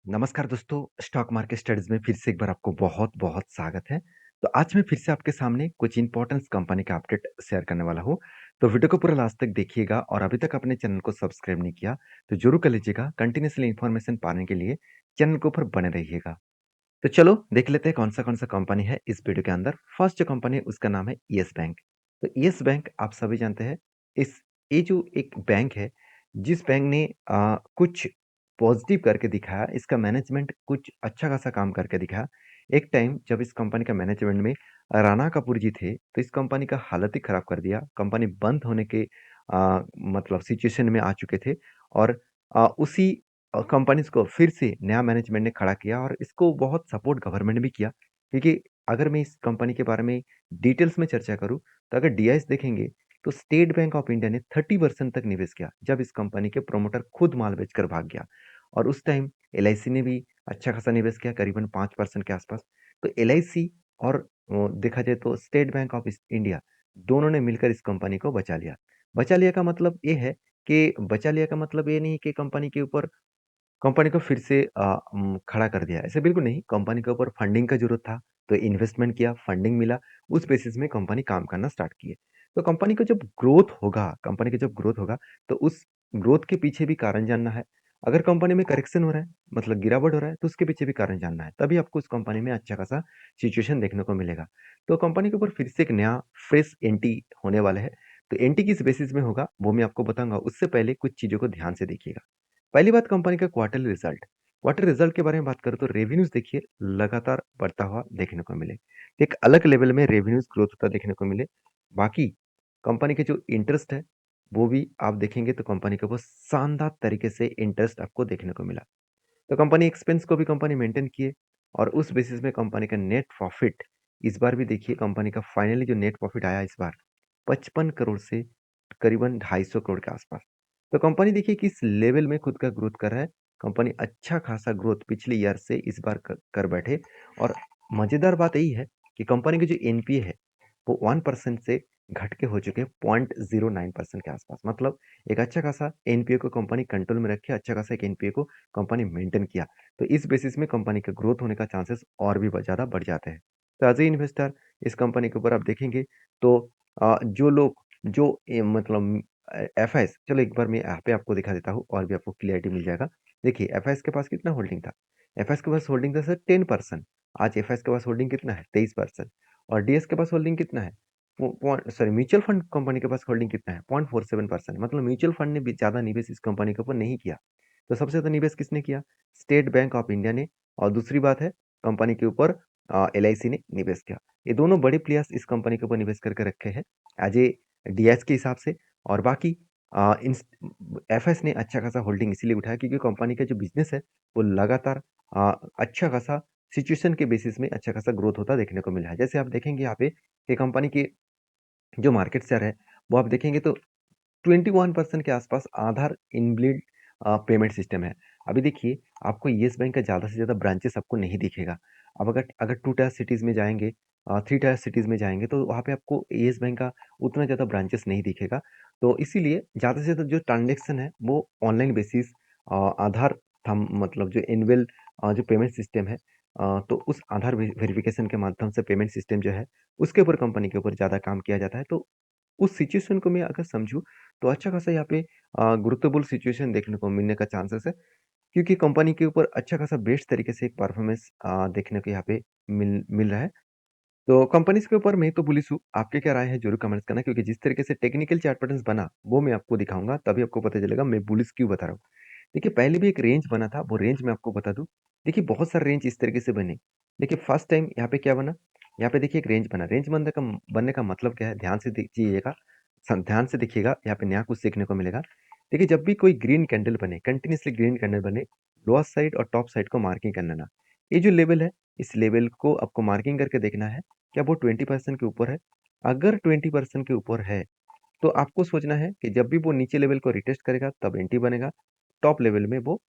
नमस्कार दोस्तों, stock market studies में फिर से एक बार आपको बहुत-बहुत स्वागत है। तो आज मैं फिर से आपके सामने कुछ इम्पोर्टेंट कंपनी का अपडेट शेयर करने वाला हूँ। तो वीडियो को पूरा लास्ट तक देखिएगा और अभी तक अपने चैनल को सब्सक्राइब नहीं किया, तो ज़रूर कर लीजिएगा। कंटिन्यूअसली इन्फॉर्मेशन पाने के लिए चैनल के ऊपर बने रहिएगा। तो चलो देख लेते हैं कौन-सा कंपनी है इस वीडियो के अंदर। फर्स्ट जो कंपनी है उसका नाम है येस बैंक। तो येस बैंक आप सभी जानते हैं इस ये जो एक बैंक है, जिस बैंक ने कुछ पॉजिटिव करके दिखाया, इसका मैनेजमेंट कुछ अच्छा खासा काम करके दिखाया। एक टाइम जब इस कंपनी का मैनेजमेंट में राणा कपूर जी थे, तो इस कंपनी का हालत ही खराब कर दिया। कंपनी बंद होने के मतलब सिचुएशन में आ चुके थे और उसी कंपनीज़ को फिर से नया मैनेजमेंट ने खड़ा किया और इसको बहुत सपोर्ट गवर्नमेंट भी किया। क्योंकि अगर मैं इस कंपनी के बारे में डिटेल्स में चर्चा करूँ, तो अगर डीआईएस देखेंगे, तो स्टेट बैंक ऑफ इंडिया ने 30% तक निवेश किया, जब इस कंपनी के प्रमोटर खुद माल बेचकर भाग गया। और उस टाइम एलआईसी ने भी अच्छा खासा निवेश किया, करीबन 5% के आसपास। तो एलआईसी और देखा जाए तो स्टेट बैंक ऑफ इंडिया, दोनों ने मिलकर इस कंपनी को बचा लिया। बचा लिया का मतलब ये है कि बचा लिया का मतलब ये नहीं कि कंपनी को फिर से खड़ा कर दिया, ऐसा बिल्कुल नहीं। कंपनी के ऊपर फंडिंग का ज़रूरत था, तो इन्वेस्टमेंट किया, फंडिंग मिला, उस बेसिस में कंपनी काम करना स्टार्ट की है। तो कंपनी का जब ग्रोथ होगा, तो उस ग्रोथ के पीछे भी कारण जानना है। अगर कंपनी में करेक्शन हो रहा है, मतलब गिरावट हो रहा है, तो उसके पीछे भी कारण जानना है। तभी आपको उस कंपनी में अच्छा खासा सिचुएशन देखने को मिलेगा। तो कंपनी के ऊपर फिर से एक नया फ्रेश एंट्री होने वाला है। तो एंट्री किस बेसिस में होगा, वो मैं आपको बताऊँगा। उससे पहले कुछ चीज़ों को ध्यान से देखिएगा। पहली बात कंपनी का क्वार्टरली रिजल्ट। क्वार्टर रिजल्ट के बारे में बात करें तो रेवेन्यूज़ देखिए लगातार बढ़ता हुआ देखने को मिले। एक अलग लेवल में रेवेन्यूज़ ग्रोथ होता देखने को मिले। बाकी कंपनी के जो इंटरेस्ट है, वो भी आप देखेंगे तो कंपनी के ऊपर शानदार तरीके से इंटरेस्ट आपको देखने को मिला। तो कंपनी एक्सपेंस को भी कंपनी मेंटेन किए और उस बेसिस में कंपनी का नेट प्रॉफिट इस बार भी देखिए कंपनी का फाइनली जो नेट प्रॉफिट आया इस बार 55 करोड़ से करीबन 250 करोड़ के आसपास। तो कंपनी देखिए किस लेवल में खुद का ग्रोथ कर रहा है। कंपनी अच्छा खासा ग्रोथ पिछले ईयर से इस बार कर बैठे और मज़ेदार बात यही है कि कंपनी की जो एनपीए है वो 1% से घट के हो चुके हैं 0.09% के आसपास। मतलब एक अच्छा खासा एनपीए को कंपनी कंट्रोल में रखे, अच्छा खासा एक एनपीए को कंपनी मेंटेन किया। तो इस बेसिस में कंपनी का ग्रोथ होने का चांसेस और भी ज़्यादा बढ़ जाते हैं। तो एज़ ए इन्वेस्टर इस कंपनी के ऊपर आप देखेंगे तो जो लोग जो मतलब एफआईएस, चलो एक बार मैं यहाँ पे आपको दिखा देता हूँ और भी आपको क्लैरिटी मिल जाएगा। देखिए एफआईएस के पास कितना होल्डिंग था? एफआईएस के पास होल्डिंग था सर 10%। आज एफआईएस के पास होल्डिंग कितना है? 23%। और डीएस के पास होल्डिंग कितना है? म्यूचुअल फंड कंपनी के पास होल्डिंग कितना है? 0.47%। मतलब म्यूचुअल फंड ने भी ज़्यादा निवेश इस कंपनी के ऊपर नहीं किया। तो सबसे ज़्यादा निवेश किसने किया? स्टेट बैंक ऑफ इंडिया ने। और दूसरी बात है कंपनी के ऊपर एलआईसी ने निवेश किया। ये दोनों बड़े प्लेयर्स इस कंपनी के ऊपर निवेश करके रखे हैं एज ए डीएस के हिसाब से। और बाकी एफएस ने अच्छा खासा होल्डिंग इसीलिए उठाया क्योंकि कंपनी का जो बिजनेस है वो लगातार अच्छा खासा सिचुएशन के बेसिस में अच्छा खासा ग्रोथ होता देखने को मिला है। जैसे आप देखेंगे यहाँ पे कि कंपनी की जो मार्केट शेयर है वो आप देखेंगे तो 21% के आसपास आधार इनबिल्ट पेमेंट सिस्टम है। अभी देखिए आपको येस बैंक का ज़्यादा से ज़्यादा ब्रांचेस आपको नहीं दिखेगा। अब अगर अगर 2 टायर सिटीज़ में जाएँगे 3 टायर सिटीज़ में जाएँगे तो वहाँ पे आपको येस बैंक का उतना ज़्यादा ब्रांचेस नहीं दिखेगा। तो इसीलिए ज़्यादा से ज़्यादा जो ट्रांज़ैक्शन है वो ऑनलाइन बेसिस आधार थंब मतलब जो एनुअल जो पेमेंट सिस्टम है तो उस आधार वेरिफ़िकेशन के माध्यम से पेमेंट सिस्टम जो है उसके ऊपर कंपनी के ऊपर ज़्यादा काम किया जाता है। तो उस सिचुएशन को मैं अगर समझूँ तो अच्छा खासा यहाँ पे गुरुत्वपूर्ण सिचुएशन देखने को मिलने का चांसेस है क्योंकि कंपनी के ऊपर अच्छा खासा बेस्ट तरीके से एक परफॉर्मेंस देखने को यहाँ पे मिल मिल रहा है। तो कंपनीज़ के ऊपर मैं तो बुलिश हूँ, आपकी क्या राय है ज़रूर कमेंट्स करना क्योंकि जिस तरीके से टेक्निकल चार्ट पैटर्न्स बना, वो मैं आपको दिखाऊँगा तभी आपको पता चलेगा मैं बुलिश क्यों बता रहा हूँ। देखिए पहले भी एक रेंज बना था, वो रेंज मैं आपको बता दूँ। देखिए बहुत सारे रेंज इस तरीके से बने। देखिए फर्स्ट टाइम यहाँ पे क्या बना, यहाँ पे देखिए एक रेंज बना। रेंज बनने का मतलब क्या है? ध्यान से देखिएगा ध्यान से देखिएगा, यहाँ पे नया कुछ सीखने को मिलेगा। देखिए जब भी कोई ग्रीन कैंडल बने, कंटिन्यूअसली ग्रीन कैंडल बने, लोअर साइड और टॉप साइड को मार्किंग कर लेना। ये जो लेवल है, इस लेवल को आपको मार्किंग करके देखना है, क्या वो 20% के ऊपर है? अगर 20% के ऊपर है, तो आपको सोचना है कि जब भी वो नीचे लेवल को रिटेस्ट करेगा तब एंट्री बनेगा, टॉप लेवल में वो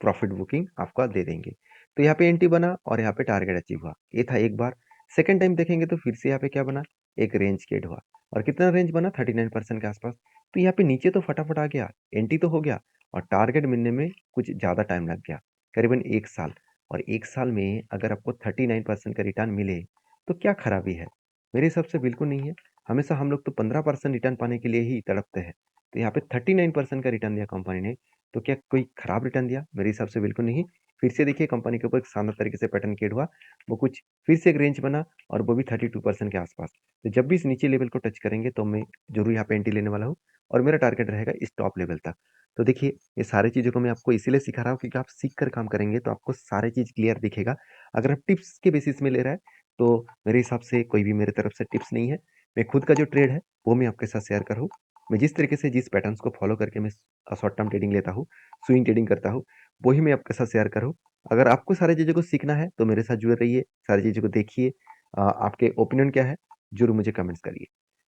प्रॉफिट बुकिंग आपका दे देंगे। तो यहाँ पे एंट्री बना और यहाँ पे टारगेट अचीव हुआ। ये था एक बार। सेकंड टाइम देखेंगे तो फिर से यहाँ पे क्या बना? एक रेंज क्रिएट हुआ और कितना रेंज बना? 39% के आसपास। तो यहाँ पे नीचे तो फटाफट आ गया, एंट्री तो हो गया और टारगेट मिलने में कुछ ज़्यादा टाइम लग गया। करीबन 1 साल और 1 साल में अगर आपको 39% का रिटर्न मिले, तो क्या खराबी है? मेरे हिसाब से बिल्कुल नहीं है। हमेशा हम लोग तो 15% रिटर्न पाने के लिए ही तड़पते हैं। तो यहाँ पे 39% का रिटर्न दिया कंपनी ने, तो क्या कोई खराब रिटर्न दिया? मेरे हिसाब से बिल्कुल नहीं। फिर से देखिए कंपनी के ऊपर एक शानदार तरीके से पैटर्न क्रिएट हुआ। वो कुछ फिर से एक रेंज बना और वो भी 32% के आसपास। तो जब भी इस नीचे लेवल को टच करेंगे तो मैं ज़रूर यहाँ पे एंट्री लेने वाला हूँ और मेरा टारगेट रहेगा इस टॉप लेवल तक। तो देखिए, ये सारी चीज़ों को मैं आपको इसीलिए सिखा रहा हूँ क्योंकि आप सीख कर काम करेंगे तो आपको सारी चीज़ क्लियर दिखेगा। अगर आप टिप्स के बेसिस में ले रहा है, तो मेरे हिसाब से कोई भी मेरे तरफ से टिप्स नहीं है। मैं खुद का जो ट्रेड है, वो मैं आपके साथ शेयर कर रहा हूँ। मैं जिस तरीके से जिस पैटर्न्स को फॉलो करके मैं शॉर्ट टर्म ट्रेडिंग लेता हूँ, स्विंग ट्रेडिंग करता हूँ, वही मैं आपके साथ शेयर कर रहा हूँ। अगर आपको सारी चीज़ों को सीखना है, तो मेरे साथ जुड़े रहिए, सारी चीज़ों को देखिए। आपके ओपिनियन क्या है, ज़रूर मुझे कमेंट्स करिए।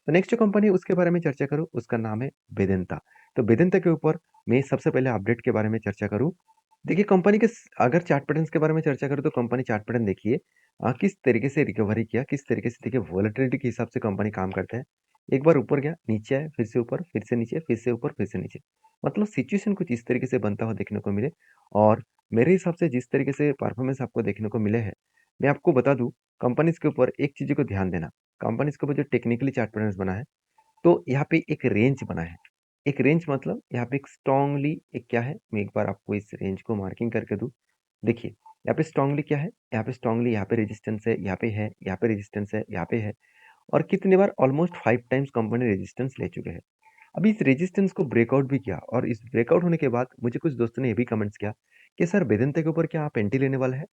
तो नेक्स्ट जो कंपनी है उसके बारे में चर्चा करूँ, उसका नाम है वेदांता। तो वेदांता के ऊपर मैं सबसे पहले अपडेट के बारे में चर्चा करूँ। देखिए कंपनी के अगर चार्ट पैटर्न्स के बारे में चर्चा करूँ तो कंपनी चार्ट पैटर्न देखिए किस तरीके से रिकवरी किया, किस तरीके से देखिए वोलेटिलिटी के हिसाब से कंपनी काम करता है। एक बार ऊपर गया, नीचे आया, फिर से ऊपर, फिर से नीचे, फिर से ऊपर, फिर से नीचे। मतलब सिचुएशन कुछ इस तरीके से बनता हुआ देखने को मिले और मेरे हिसाब से जिस तरीके से परफॉर्मेंस आपको देखने को मिले हैं, मैं आपको बता दूँ कंपनीज़ के ऊपर एक चीज़ को ध्यान देना, कंपनीज़ के ऊपर जो टेक्निकली चार्ट पैटर्न्स बना है, तो यहाँ पे एक रेंज बना है। एक रेंज मतलब यहाँ पे एक स्ट्रांगली एक क्या है, मैं एक बार आपको इस रेंज को मार्किंग करके दूँ। देखिए, यहाँ पे स्ट्रांगली क्या है? यहाँ पे स्ट्रांगली यहाँ पे रेजिस्टेंस है, यहाँ पे रेजिस्टेंस है, यहाँ पे है और कितनी बार ऑलमोस्ट 5 टाइम्स कंपनी रेजिस्टेंस ले चुके हैं। अभी इस रेजिस्टेंस को ब्रेकआउट भी किया और इस ब्रेकआउट होने के बाद मुझे कुछ दोस्तों ने ये भी कमेंट्स किया कि सर वेदांता के ऊपर क्या आप एंट्री लेने वाले हैं?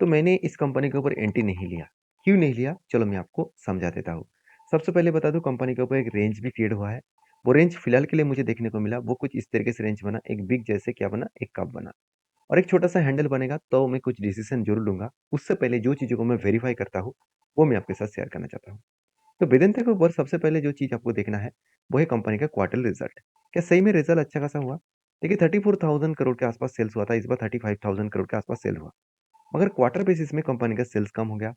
तो मैंने इस कंपनी के ऊपर एंट्री नहीं लिया। क्यों नहीं लिया? चलो मैं आपको समझा देता हूँ। सबसे पहले बता दूँ कंपनी के ऊपर एक रेंज भी क्रिएट हुआ है। वो रेंज फिलहाल के लिए मुझे देखने को मिला, वो कुछ इस तरीके से रेंज बना, एक बिग जैसे क्या बना, एक कप बना और एक छोटा-सा हैंडल बनेगा तो मैं कुछ डिसीज़न ज़रूर लूँगा। उससे पहले जो चीज़ों को मैं वेरीफ़ाई करता हूँ, वो मैं आपके साथ शेयर करना चाहता हूँ। तो वेदांता के ऊपर सबसे पहले जो चीज़ आपको देखना है, वो है कंपनी का क्वार्टरली रिज़ल्ट। क्या सही में रिज़ल्ट अच्छा खासा हुआ? देखिए 34,000 करोड़ के आसपास सेल्स हुआ था, इस बार 35,000 करोड़ के आसपास सेल हुआ। मगर क्वार्टर बेसिस में कंपनी का सेल्स कम हो गया।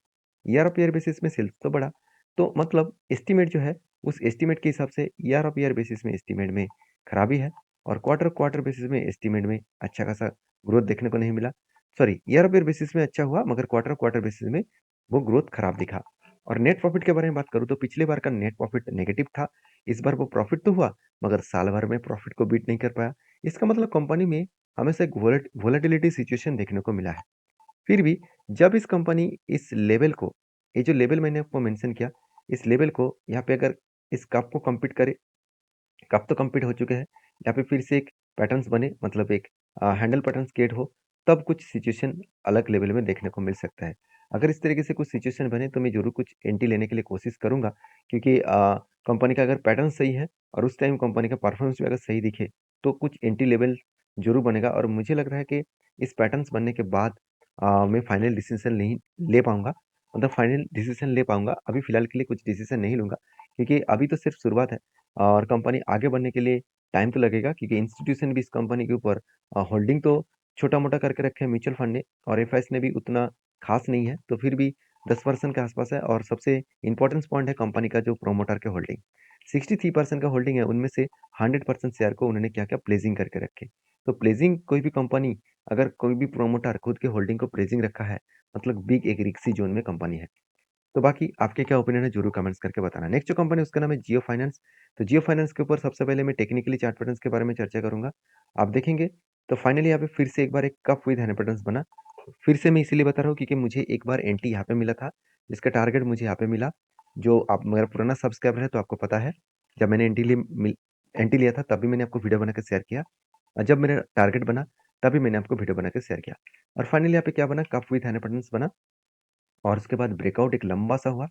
ईयर ऑफ ईयर बेसिस में सेल्स तो बढ़ा। तो मतलब एस्टीमेट जो है, उस एस्टीमेट के हिसाब से ईयर ऑफ ईयर बेसिस में एस्टीमेट में खराबी है और क्वार्टर क्वार्टर बेसिस में एस्टीमेट में अच्छा खासा ग्रोथ देखने को नहीं मिला। Sorry, year of year basis में अच्छा हुआ मगर क्वार्टर क्वार्टर बेसिस में वो ग्रोथ खराब दिखा। और नेट प्रॉफिट के बारे में बात करूँ तो पिछले बार का नेट प्रॉफिट नेगेटिव था। इस बार वो प्रॉफिट तो हुआ मगर साल भर में प्रॉफिट को बीट नहीं कर पाया। इसका मतलब कंपनी में हमेशा एक वोलेटिलिटी सिचुएशन देखने को मिला है। फिर भी जब इस कंपनी इस लेवल को, ये जो लेवल मैंने आपको मेंशन किया, इस लेवल को यहाँ पे अगर इस कप को कंप्लीट करे, कप तो कंप्लीट हो चुके हैं, यहाँ पे फिर से एक पैटर्न्स बने मतलब एक हैंडल पैटर्न्स क्रिएट हो, तब कुछ सिचुएशन अलग लेवल में देखने को मिल सकता है। अगर इस तरीके से कुछ सिचुएशन बने तो मैं ज़रूर कुछ एंट्री लेने के लिए कोशिश करूँगा क्योंकि कंपनी का अगर पैटर्न सही है और उस टाइम कंपनी का परफॉर्मेंस भी अगर सही दिखे, तो कुछ एंट्री लेवल ज़रूर बनेगा और मुझे लग रहा है कि इस पैटर्न्स बनने के बाद मैं फाइनल डिसीज़न नहीं ले पाऊँगा, मतलब फाइनल डिसीज़न ले पाऊँगा। अभी फ़िलहाल के लिए कुछ डिसीज़न नहीं लूँगा क्योंकि अभी तो सिर्फ शुरुआत है और कंपनी आगे बढ़ने के लिए टाइम तो लगेगा क्योंकि इंस्टीट्यूशन भी इस कंपनी के ऊपर होल्डिंग तो छोटा-मोटा करके रखे हैं म्यूचुअल फंड ने और एफआईएस ने भी उतना खास नहीं है, तो फिर भी 10% के आसपास है और सबसे इम्पोर्टेंट पॉइंट है कंपनी का जो प्रोमोटर के होल्डिंग। 63% का होल्डिंग है, उनमें से 100% शेयर को उन्होंने क्या किया प्लेजिंग करके रखे। तो प्लेजिंग कोई भी कंपनी अगर कोई भी प्रोमोटर खुद के होल्डिंग को प्लेजिंग रखा है, मतलब बिग एक रिस्की ज़ोन में कंपनी है। तो बाकी आपके क्या ओपिनियन है ज़रूर कमेंट्स करके बताना। नेक्स्ट जो कंपनी है उसका नाम है जियो फाइनेंस। तो जियो फाइनेंस के ऊपर सबसे पहले मैं टेक्निकली चार्ट पैटर्न्स के बारे में चर्चा करूँगा। आप देखेंगे तो फाइनली यहाँ पे फिर से एक बार एक कप विद हैंड पैटर्न्स बना। फिर से मैं इसीलिए बता रहा हूँ क्योंकि मुझे एक बार एंट्री यहाँ पे मिला था, जिसका टारगेट मुझे यहाँ पे मिला। जो आप मेरा पुराना सब्सक्राइबर है तो आपको पता है, जब मैंने एंट्री लिया था तब भी मैंने आपको वीडियो बना के शेयर किया और जब मेरा टारगेट बना तभी मैंने आपको वीडियो बना के शेयर किया। और फाइनली यहाँ पे क्या बना कप विद हैंड पैटर्न्स बना और उसके बाद ब्रेकआउट एक लंबा-सा हुआ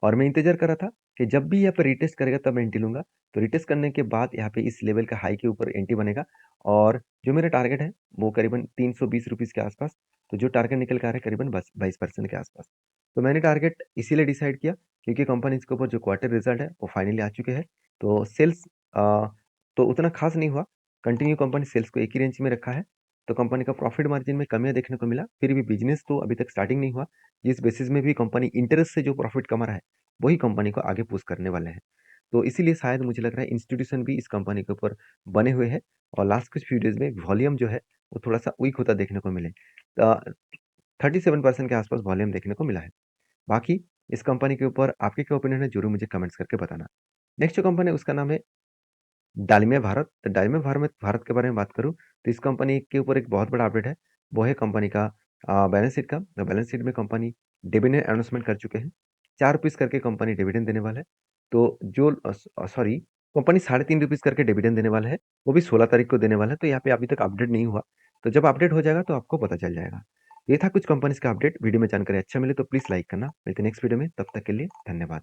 और मैं इंतज़ार कर रहा था कि जब भी यहाँ पे रीटेस्ट करेगा तब मैं एंट्री लूँगा। तो रीटेस्ट करने के बाद यहाँ पे इस लेवल का हाई के ऊपर एंट्री बनेगा और जो मेरा टारगेट है वो करीबन ₹320 के आसपास। तो जो टारगेट निकल के आ रहा है करीबन बस 22% के आसपास। तो मैंने टारगेट इसीलिए डिसाइड किया क्योंकि कंपनी इसके ऊपर जो क्वार्टर रिज़ल्ट है वो फाइनली आ चुके हैं। तो सेल्स तो उतना खास नहीं हुआ। कंटिन्यू कंपनी सेल्स को एक ही रेंज में रखा है। तो कंपनी का प्रॉफिट मार्जिन में कमियाँ देखने को मिला। फिर भी बिज़नेस तो अभी तक स्टार्टिंग नहीं हुआ। जिस बेसिस में भी कंपनी इंटरेस्ट से जो प्रॉफिट कमा रहा है, वही कंपनी को आगे पुश करने वाले हैं। तो इसीलिए शायद मुझे लग रहा है इंस्टीट्यूशन भी इस कंपनी के ऊपर बने हुए हैं और लास्ट कुछ फ्यू डेज़ में वॉल्यूम जो है, वो थोड़ा-सा वीक होता देखने को मिले। 37% के आसपास वॉल्यूम देखने को मिला है। बाकी इस कंपनी के ऊपर आपके क्या ओपिनियन है, ज़रूर मुझे कमेंट्स करके बताना। नेक्स्ट जो कंपनी है उसका नाम है डालमिया भारत। तो डालमिया भारत भारत के बारे में बात करूँ, तो इस कंपनी के ऊपर एक बहुत बड़ा अपडेट है, वो है कंपनी का बैलेंस शीट का। तो बैलेंस शीट में कंपनी डिविडेंड अनाउंसमेंट कर चुके हैं। ₹4 करके कंपनी डिविडेंड देने वाला है। तो जो सॉरी, कंपनी ₹3.5 करके डिविडेंड देने वाला है, वो भी 16 तारीख को देने वाला है। तो यहाँ पे अभी तक अपडेट नहीं हुआ, तो जब अपडेट हो जाएगा तो आपको पता चल जाएगा। ये था कुछ कंपनीज़ का अपडेट। वीडियो में जानकारी अच्छा मिले तो प्लीज़ लाइक करना। मिलते हैं नेक्स्ट वीडियो में, तब तक के लिए धन्यवाद।